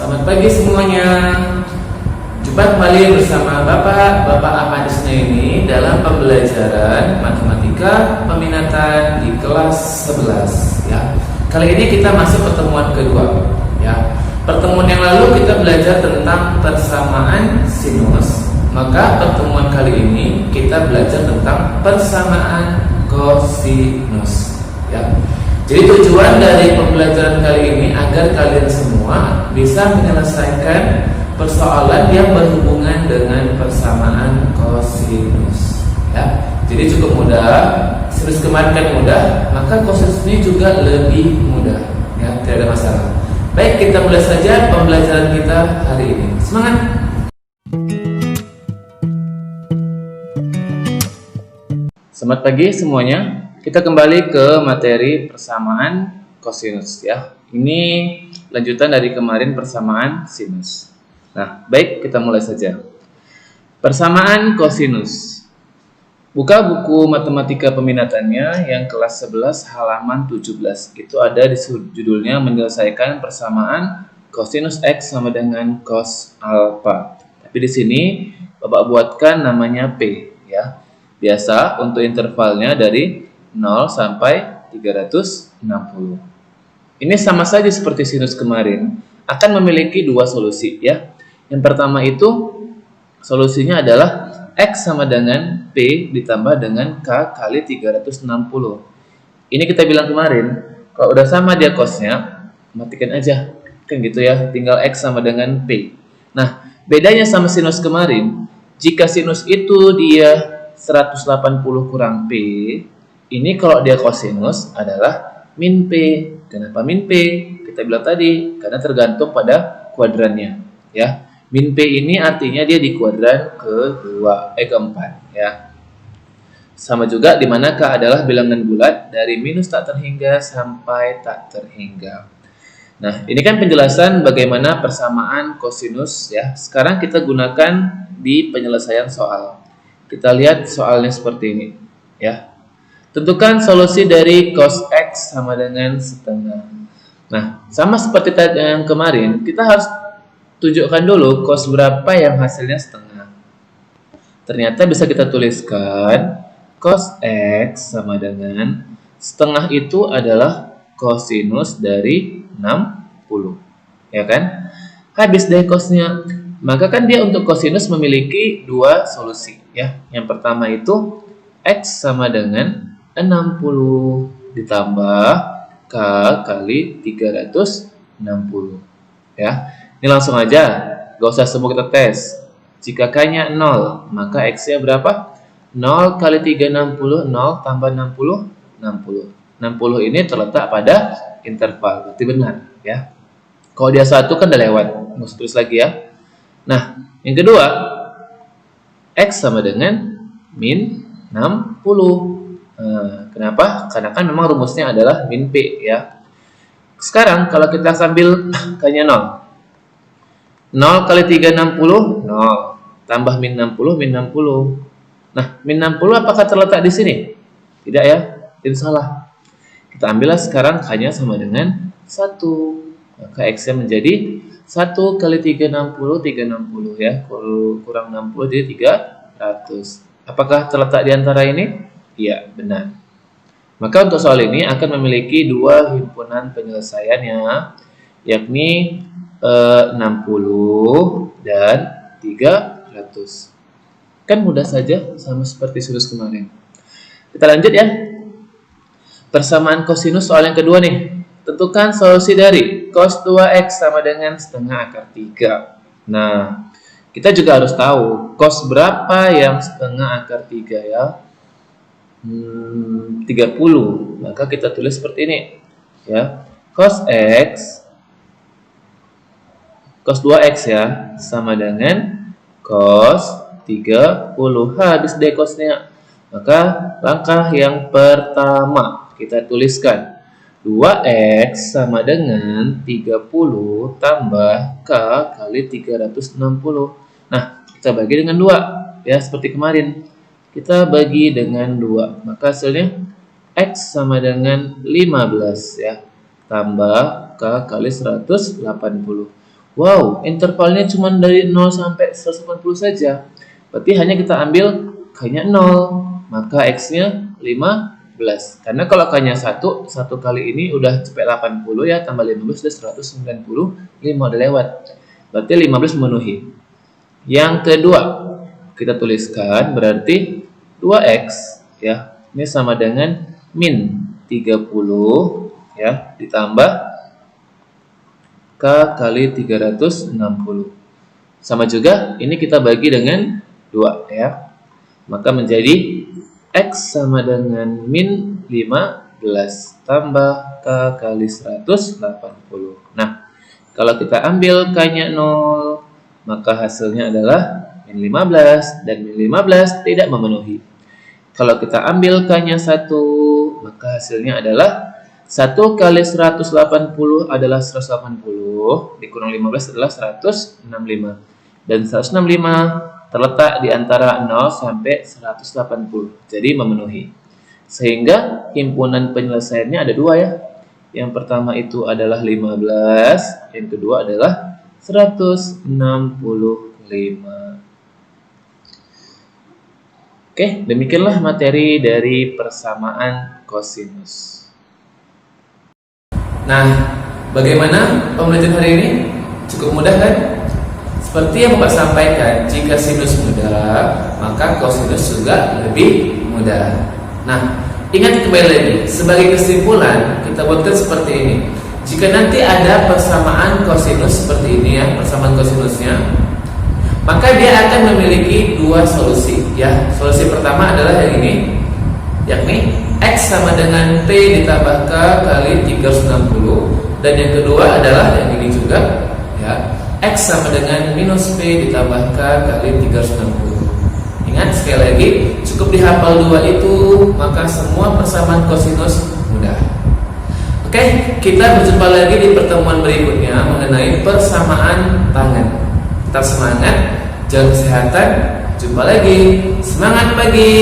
Selamat pagi semuanya. Jumpa kembali bersama Bapak Ahmad Isnaini dalam pembelajaran matematika peminatan di kelas 11 ya. Kali ini kita masuk pertemuan kedua ya. Pertemuan yang lalu kita belajar tentang persamaan sinus. Maka pertemuan kali ini kita belajar tentang persamaan kosinus ya. Jadi tujuan dari pembelajaran kali ini agar kalian semua bisa menyelesaikan persoalan yang berhubungan dengan persamaan kosinus ya. Jadi cukup mudah. Sinus kemarin kan mudah, maka kosinus ini juga lebih mudah ya, tidak ada masalah. Baik, kita mulai saja pembelajaran kita hari ini. Semangat. Selamat pagi semuanya. Kita kembali ke materi persamaan kosinus ya. Ini lanjutan dari kemarin persamaan sinus. Nah, baik, kita mulai saja. Persamaan kosinus. Buka buku matematika peminatannya yang kelas 11 halaman 17. Itu ada di judulnya menyelesaikan persamaan kosinus X sama dengan cos alfa. Tapi di sini Bapak buatkan namanya P ya. Biasa untuk intervalnya dari 0 sampai 360. Ini sama saja seperti sinus kemarin, akan memiliki dua solusi ya. Yang pertama itu solusinya adalah X sama dengan P ditambah dengan K kali 360. Ini kita bilang kemarin, kalau udah sama dia cosnya, matikan aja. Kan gitu ya, tinggal X sama dengan P. Nah, bedanya sama sinus kemarin, jika sinus itu dia 180 kurang P, ini kalau dia kosinus adalah min P. Kenapa min P? Kita bilang tadi, karena tergantung pada kuadrannya ya. Min P ini artinya dia di kuadran keempat ya. Sama juga di mana K adalah bilangan bulat dari minus tak terhingga sampai tak terhingga. Nah, ini kan penjelasan bagaimana persamaan kosinus ya. Sekarang kita gunakan di penyelesaian soal. Kita lihat soalnya seperti ini ya. Tentukan solusi dari cos X sama dengan setengah. Nah, sama seperti tadi yang kemarin, kita harus tunjukkan dulu cos berapa yang hasilnya setengah. Ternyata bisa kita tuliskan cos X sama dengan setengah itu adalah kosinus dari 60. Ya kan? Habis deh cosnya. Maka kan dia untuk kosinus memiliki dua solusi ya. Yang pertama itu X sama dengan 60 ditambah K kali 360 ya. Ini langsung aja, gak usah semua kita tes. Jika K nya 0, maka X nya berapa? 0 kali 360, 0 tambah 60, 60. 60 ini terletak pada interval, berarti benar ya. Kalau dia 1 kan udah lewat, harus tulis lagi ya. Nah, yang kedua, X sama dengan min 60. Kenapa? Karena kan memang rumusnya adalah min P ya. Sekarang kalau kita sambil K-nya 0. 0 kali 360, 0. Tambah min 60, min 60. Nah, min 60 apakah terletak di sini? Tidak ya, itu salah. Kita ambillah sekarang K-nya sama dengan 1. Maka X-nya menjadi 1 kali 360, 360 ya. Kurang 60 jadi 300. Apakah terletak di antara ini? Iya, benar. Maka untuk soal ini akan memiliki dua himpunan penyelesaiannya, yakni 60 dan 300. Kan mudah saja, sama seperti sinus kemarin. Kita lanjut ya. Persamaan kosinus soal yang kedua nih. Tentukan solusi dari cos 2x sama dengan setengah akar 3. Nah, kita juga harus tahu cos berapa yang setengah akar 3 ya. 30. Maka kita tulis seperti ini ya. Cos X, cos 2x ya, sama dengan cos 30. Habis deh cosnya. Maka langkah yang pertama kita tuliskan 2x sama dengan 30 tambah K kali 360. Nah, kita bagi dengan 2 ya, seperti kemarin. Kita bagi dengan 2, maka hasilnya X sama dengan 15 ya, tambah K kali 180. Wow, intervalnya cuma dari 0 sampai 180 saja. Berarti hanya kita ambil K-nya 0, maka X-nya 15. Karena kalau K-nya 1 kali ini udah cepet 80 ya, tambah 15 udah 195 udah lewat. Berarti 15 memenuhi. Yang kedua, kita tuliskan berarti 2X ya. Ini sama dengan min 30 ya, ditambah K kali 360. Sama juga ini kita bagi dengan 2 ya. Maka menjadi X sama dengan min 15 tambah K kali 180. Nah, kalau kita ambil K-nya 0, maka hasilnya adalah min 15 dan min 15 tidak memenuhi. Kalau kita ambil K-nya 1, maka hasilnya adalah 1 kali 180 adalah 180, dikurang 15 adalah 165. Dan 165 terletak di antara 0 sampai 180, jadi memenuhi. Sehingga himpunan penyelesaiannya ada dua ya. Yang pertama itu adalah 15, yang kedua adalah 165. Oke, demikianlah materi dari persamaan kosinus. Nah, bagaimana pembelajaran hari ini? Cukup mudah kan? Seperti yang Bapak sampaikan, jika sinus mudah, maka kosinus juga lebih mudah. Nah, ingat kembali lagi, sebagai kesimpulan, kita buatkan seperti ini. Jika nanti ada persamaan kosinus seperti ini ya, persamaan kosinusnya, maka dia akan memiliki dua solusi ya. Solusi pertama adalah yang ini, yakni X sama dengan T ditambah K kali 360, dan yang kedua adalah yang ini juga ya, X sama dengan minus P ditambah K kali 360. Ingat sekali lagi, cukup dihafal dua itu, maka semua persamaan kosinus mudah. Oke, kita berjumpa lagi di pertemuan berikutnya mengenai persamaan tangan. Tetap semangat, jaga kesehatan, jumpa lagi. Semangat pagi.